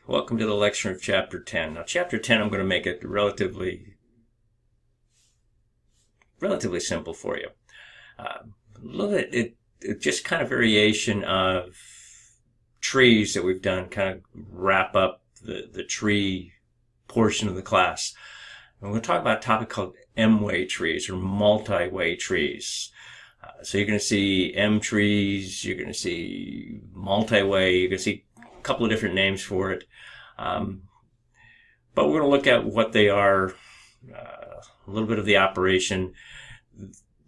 Welcome to the lecture of Chapter 10. Now, Chapter 10, I'm going to make it relatively simple for you. Look at it, just kind of variation of trees that we've done, kind of wrap up the tree portion of the class. And we're going to talk about a topic called M-way trees or multi-way trees. So you're going to see M trees, you're going to see multi-way, you're going to see a couple of different names for it. But we're going to look at what they are, a little bit of the operation.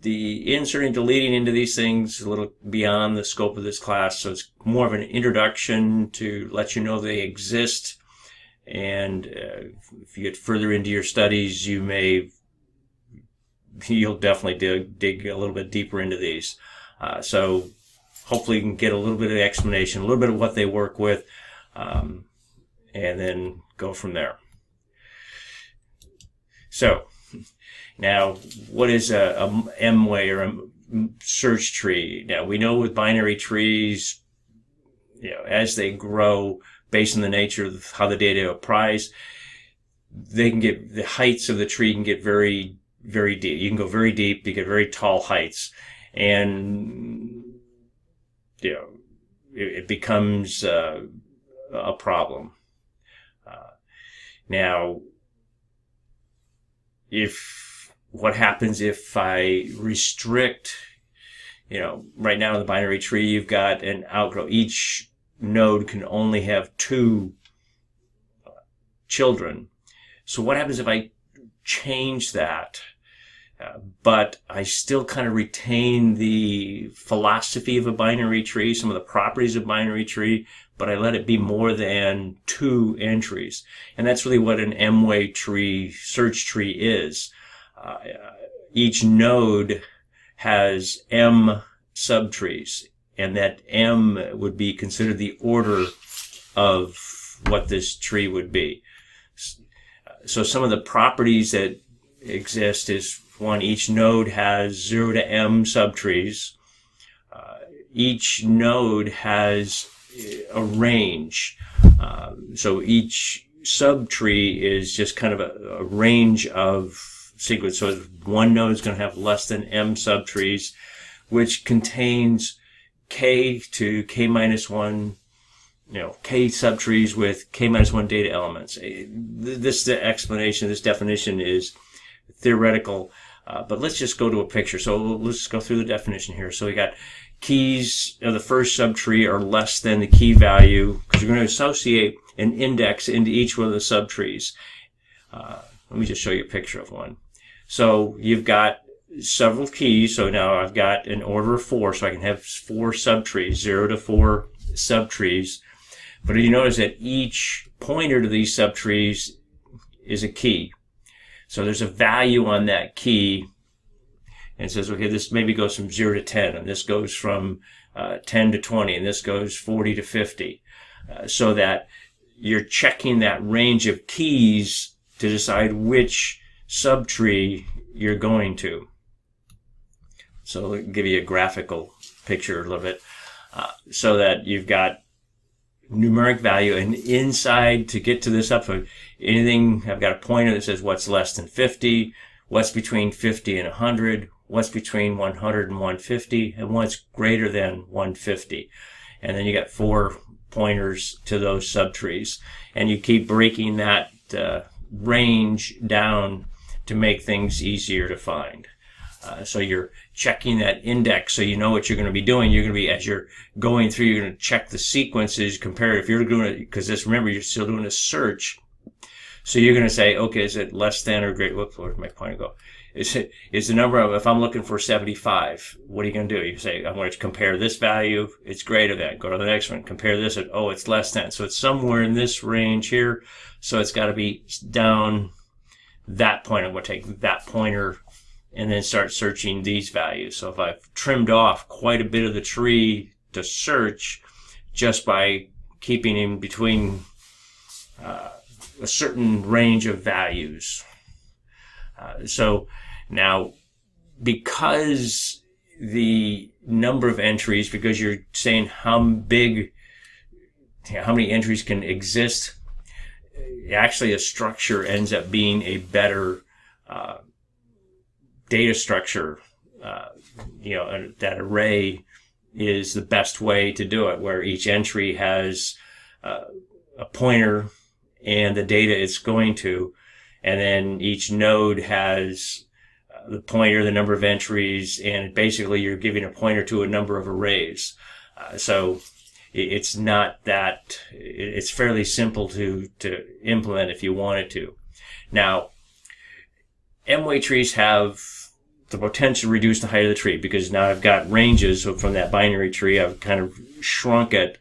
The inserting, deleting into these things a little beyond the scope of this class, so it's more of an introduction to let you know they exist. And if you get further into your studies, you'll definitely dig a little bit deeper into these. So hopefully you can get a little bit of explanation, a little bit of what they work with, and then go from there. So now, what is a M-way or a search tree? Now, we know with binary trees, as they grow, based on the nature of how the data apprise, they can get, the heights of the tree can get very, very deep. You can go very deep, you get very tall heights, and, it becomes a problem. Now, what happens if I restrict, right now in the binary tree, you've got an outgrowth. Each node can only have 2 children. So what happens if I change that, but I still kind of retain the philosophy of a binary tree, some of the properties of binary tree, but I let it be more than 2 entries. And that's really what an M-way tree, search tree is. Each node has M subtrees, and that M would be considered the order of what this tree would be. So some of the properties that exist is, one, each node has 0 to M subtrees. Each node has a range. So each subtree is just kind of a range of sequence. So one node is going to have less than M subtrees, which contains K to K minus 1, K subtrees with K minus 1 data elements. The explanation, this definition is theoretical, but let's just go to a picture. So let's go through the definition here. So we got keys of the first subtree are less than the key value, because you're going to associate an index into each one of the subtrees. Let me just show you a picture of one. So you've got several keys. So now I've got an order of 4, so I can have 4 subtrees, 0 to 4 subtrees. But you notice that each pointer to these subtrees is a key. So there's a value on that key, and it says, okay, this maybe goes from 0 to 10, and this goes from 10 to 20, and this goes 40 to 50, so that you're checking that range of keys to decide which subtree you're going to. So I'll give you a graphical picture a little bit, so that you've got numeric value, and inside to get to this up, anything, I've got a pointer that says what's less than 50, what's between 50 and 100, what's between 100 and 150, and what's greater than 150. And then you got 4 pointers to those subtrees. And you keep breaking that range down to make things easier to find. So you're checking that index so you know what you're going to be doing. You're going to be, as you're going through, you're going to check the sequences, compare if you're doing it, because remember, you're still doing a search. So you're going to say, okay, is it less than or greater? Whoops, where's my pointer go? Is the number of, if I'm looking for 75, what are you going to do? You say, I'm going to compare this value, it's greater than. Go to the next one, compare this, oh, it's less than. So it's somewhere in this range here. So it's got to be down that point. I'm going to take that pointer and then start searching these values. So if I've trimmed off quite a bit of the tree to search just by keeping in between a certain range of values. So now, because the number of entries, because you're saying how big, how many entries can exist actually a structure ends up being a better data structure. That array is the best way to do it, where each entry has a pointer and the data it's going to, and then each node has the pointer, the number of entries, and basically you're giving a pointer to a number of arrays. So it's not that, it's fairly simple to implement if you wanted to. Now, M-way trees have the potential to reduce the height of the tree, because now I've got ranges. So from that binary tree, I've kind of shrunk it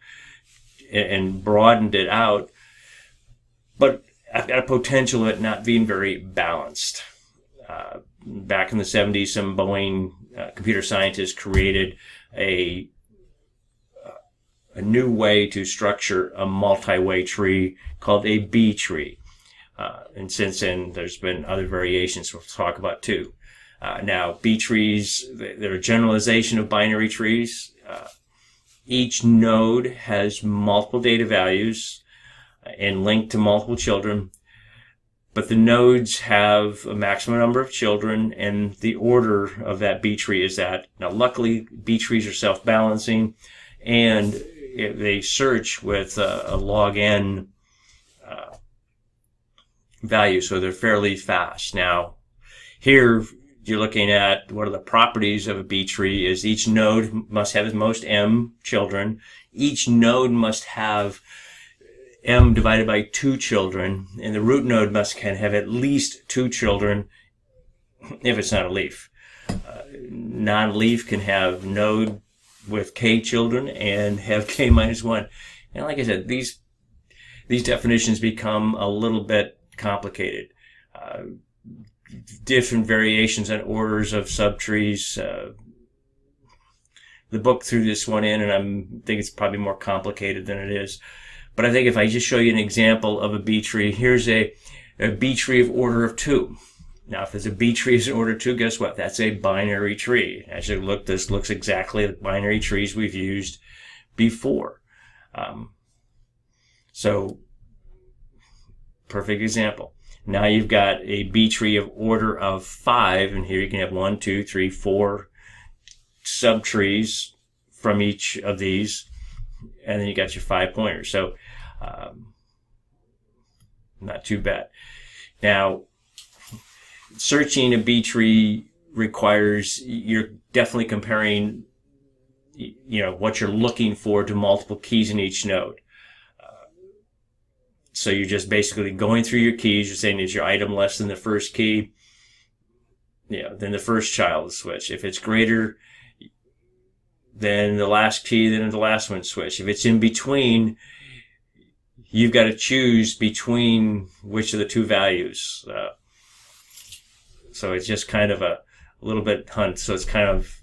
and broadened it out, but I've got a potential of it not being very balanced. Back in the 70s, some Boeing computer scientists created a new way to structure a multi-way tree called a B tree. And since then, there's been other variations we'll talk about too. Now, B trees, they're a generalization of binary trees. Each node has multiple data values and linked to multiple children, but the nodes have a maximum number of children, and the order of that B tree is that. Now, luckily, B trees are self-balancing, and they search with a log n value, so they're fairly fast. Now, here you're looking at what are the properties of a B tree is each node must have at most m children. Each node must have m divided by 2 children, and the root node can have at least 2 children if it's not a leaf. Non-leaf can have node with k children and have k minus 1. And like I said, these definitions become a little bit complicated. Different variations and orders of subtrees. The book threw this one in, and I think it's probably more complicated than it is. But I think if I just show you an example of a B tree, here's a B tree of order of 2. Now, if it's a B tree is in order 2, guess what? That's a binary tree. Actually, look, this looks exactly like binary trees we've used before. So, perfect example. Now you've got a B tree of order of 5, and here you can have 1, 2, 3, 4 subtrees from each of these, and then you got your 5 pointers. So, not too bad. Now, searching a B tree requires, you're definitely comparing, what you're looking for to multiple keys in each node. So you're just basically going through your keys. You're saying, is your item less than the first key? Then the first child will switch. If it's greater than the last key, then the last one switch. If it's in between, you've got to choose between which of the 2 values. So it's just kind of a little bit hunt. So it's kind of,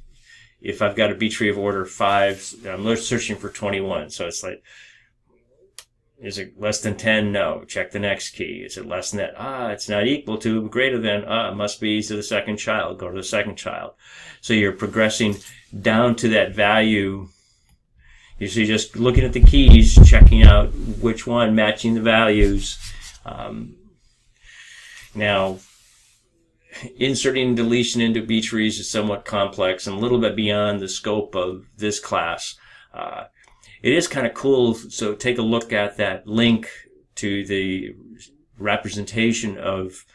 if I've got a B tree of order 5, I'm searching for 21. So it's like, is it less than 10? No. Check the next key. Is it less than that? It's not equal to, greater than, it must be to the second child. Go to the second child. So you're progressing down to that value. You see, just looking at the keys, checking out which one, matching the values. Now, inserting and deletion into B trees is somewhat complex and a little bit beyond the scope of this class. It is kind of cool, so take a look at that link to the representation of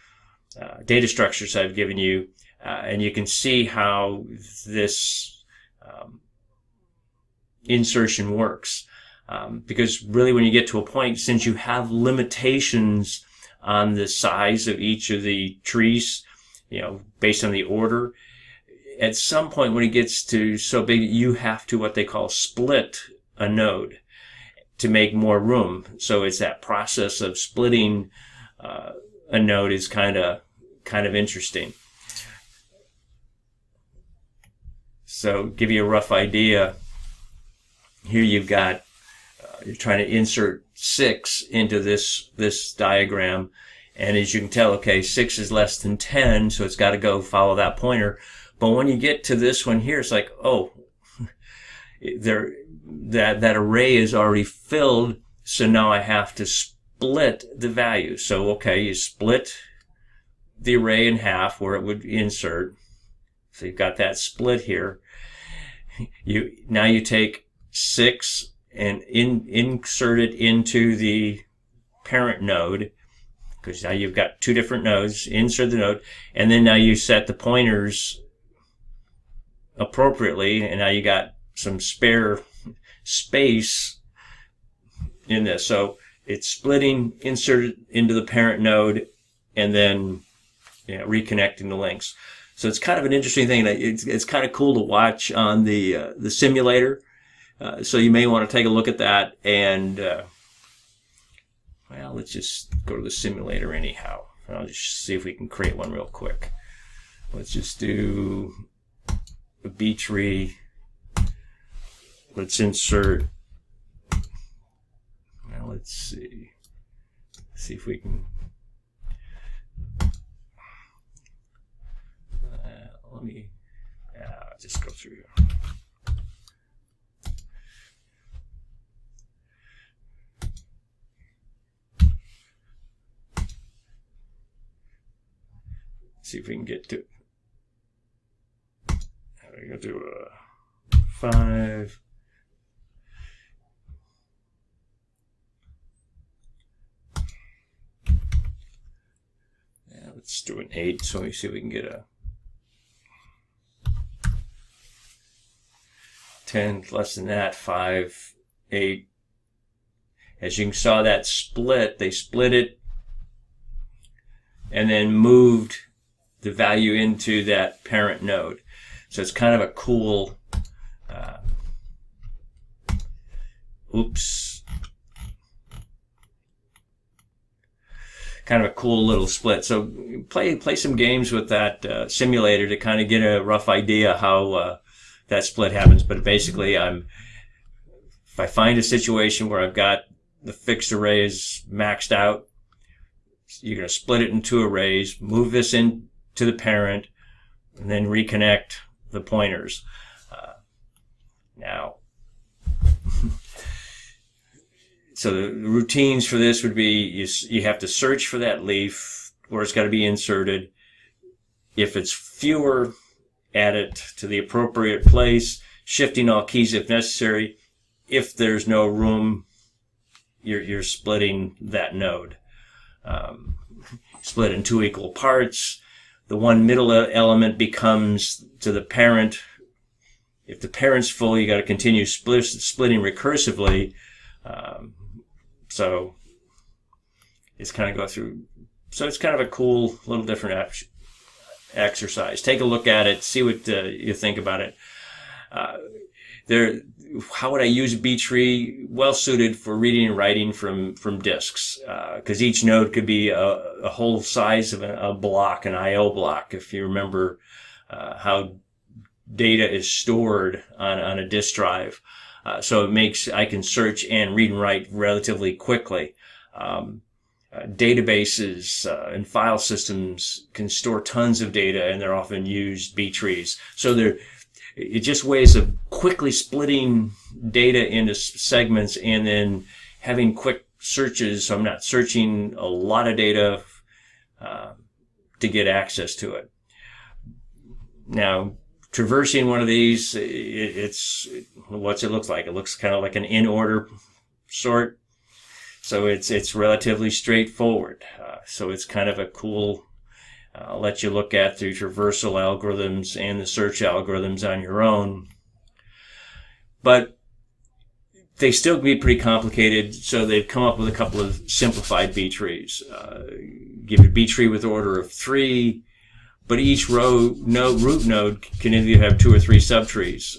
data structures I've given you, and you can see how this insertion works. Because really when you get to a point, since you have limitations on the size of each of the trees, based on the order, at some point when it gets to so big, you have to what they call split a node to make more room. So it's that process of splitting a node is kind of interesting. So give you a rough idea. Here you've got you're trying to insert 6 into this diagram, and as you can tell, okay, 6 is less than 10, so it's got to go follow that pointer. But when you get to this one here, it's like, oh, that array is already filled, so now I have to split the value. So, okay, you split the array in half where it would insert. So you've got that split here. Now you take 6 and insert it into the parent node, because now you've got 2 different nodes. Insert the node, and then now you set the pointers appropriately, and now you got some spare space in this. So it's splitting, inserted into the parent node, and then reconnecting the links. So it's kind of an interesting thing. It's kind of cool to watch on the simulator. So you may want to take a look at that. And well, let's just go to the simulator anyhow. I'll just see if we can create one real quick. Let's just do a B tree. Let's insert. Well, let's see. See if we can. Let me just go through here. See if we can get to. We're going to do a 5. Yeah, let's do an 8. So we see if we can get a 10, less than that, 5, 8. As you saw that split, they split it and then moved the value into that parent node. So it's kind of a cool, kind of a cool little split. So play some games with that simulator to kind of get a rough idea how that split happens. But basically, if I find a situation where I've got the fixed array is maxed out, you're going to split it in 2 arrays, move this into the parent, and then reconnect the pointers. Now, so the routines for this would be you have to search for that leaf where it's got to be inserted. If it's fewer, add it to the appropriate place, shifting all keys if necessary. If there's no room, you're splitting that node. Split in 2 equal parts. The one middle element becomes to the parent. If the parent's full, you got to continue splitting recursively. So it's kind of go through. So it's kind of a cool little different exercise. Take a look at it. See what you think about it. How would I use B-tree? Well suited for reading and writing from disks, because each node could be a whole size of a block, an I/O block. If you remember how data is stored on a disk drive, so it makes I can search and read and write relatively quickly. Databases and file systems can store tons of data, and they're often used B-trees. So it's just ways of quickly splitting data into segments and then having quick searches. So I'm not searching a lot of data to get access to it. Now, traversing one of these, what's it look like? It looks kind of like an in-order sort. So it's relatively straightforward. So it's kind of a cool. I'll let you look at through traversal algorithms and the search algorithms on your own. But they still can be pretty complicated, so they've come up with a couple of simplified B-trees. Give a B-tree with order of 3, but each root node can either have 2 or 3 subtrees.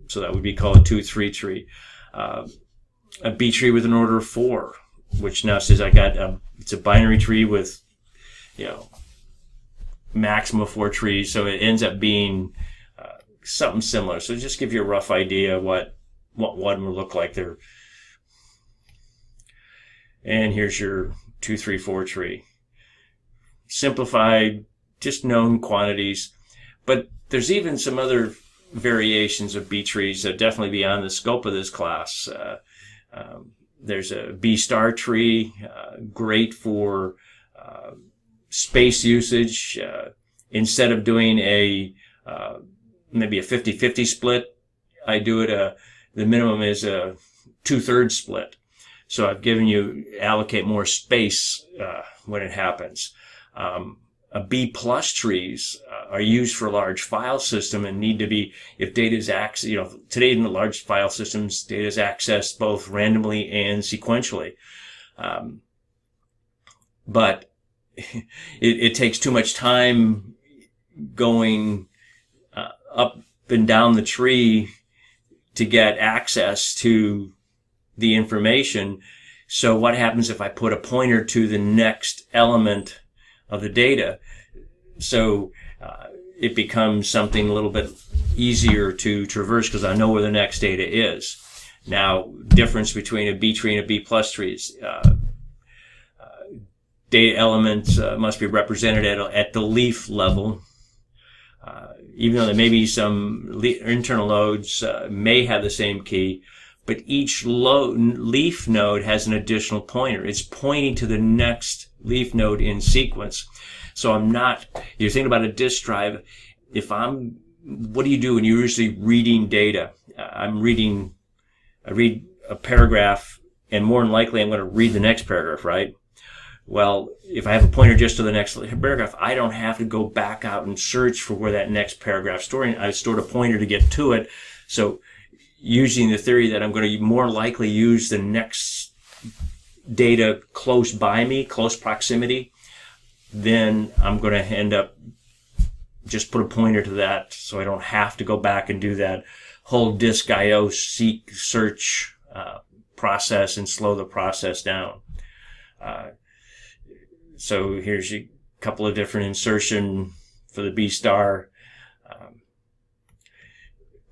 So that would be called a 2-3 tree. A B-tree with an order of 4, which now says it's a binary tree with, maximum of 4 trees, so it ends up being something similar. So just give you a rough idea what one would look like there. And here's your 2, 3, 4 tree. Simplified, just known quantities. But there's even some other variations of B trees that definitely beyond the scope of this class. There's a B star tree, great for space usage. Instead of doing a maybe a 50-50 split, I do it the minimum is a 2/3 split. So I've given you allocate more space when it happens. A B plus trees are used for a large file system and need to be, if data is accessed, today in the large file systems, data is accessed both randomly and sequentially. But it takes too much time going up and down the tree to get access to the information. So what happens if I put a pointer to the next element of the data? So it becomes something a little bit easier to traverse because I know where the next data is. Now, difference between a B tree and a B plus tree is data elements must be represented at the leaf level. Even though there may be some internal nodes may have the same key, but each leaf node has an additional pointer. It's pointing to the next leaf node in sequence. So you're thinking about a disk drive. What do you do when you're usually reading data? I read a paragraph, and more than likely I'm going to read the next paragraph, right? Well, if I have a pointer just to the next paragraph, I don't have to go back out and search for where that next paragraph's storing. I stored a pointer to get to it. So using the theory that I'm going to more likely use the next data close by me, close proximity, then I'm going to end up just put a pointer to that so I don't have to go back and do that whole disk IO search process and slow the process down. So here's a couple of different insertion for the B star.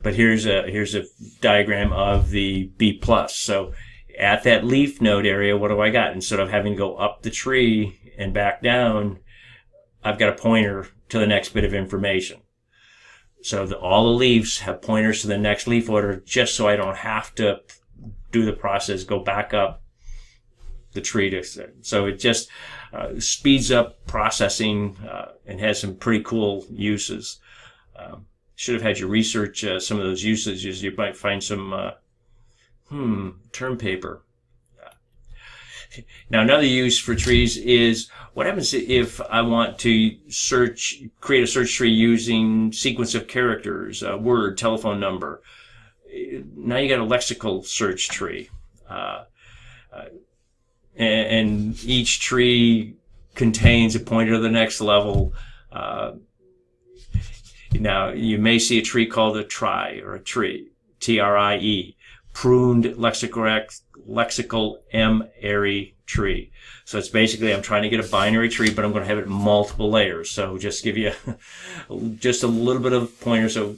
But here's a diagram of the B plus. So at that leaf node area, what do I got? Instead of having to go up the tree and back down, I've got a pointer to the next bit of information. So all the leaves have pointers to the next leaf order, just so I don't have to do the process, go back up the tree. So it just speeds up processing and has some pretty cool uses. Should have had you research some of those usages. You might find some term paper. Now, another use for trees is what happens if I want to create a search tree using sequence of characters, word, telephone number. Now you got a lexical search tree. And each tree contains a pointer to the next level. Now, you may see a tree called a trie or a tree, TRIE, pruned lexical M-ary tree. So it's basically I'm trying to get a binary tree, but I'm going to have it in multiple layers. So just give you just a little bit of pointer. So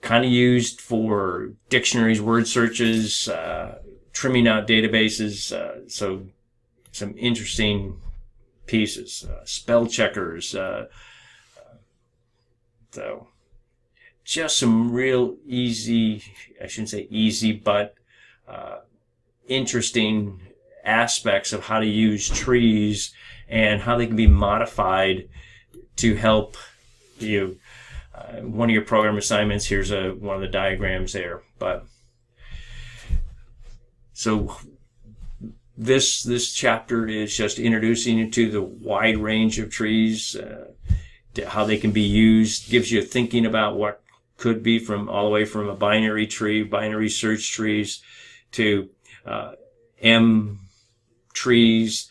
kind of used for dictionaries, word searches, trimming out databases. So some interesting pieces, spell checkers. So just some real easy, I shouldn't say easy, but interesting aspects of how to use trees and how they can be modified to help you. One of your program assignments, here's one of the diagrams there. But so this chapter is just introducing you to the wide range of trees, how they can be used, gives you thinking about what could be all the way from a binary tree, binary search trees, to M trees,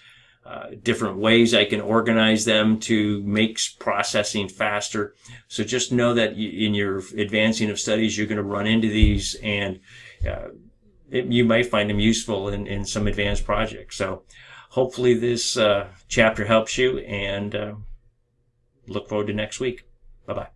different ways I can organize them to make processing faster. So just know that in your advancing of studies, you're going to run into these, and you might find them useful in some advanced projects. So hopefully this chapter helps you, and look forward to next week. Bye-bye.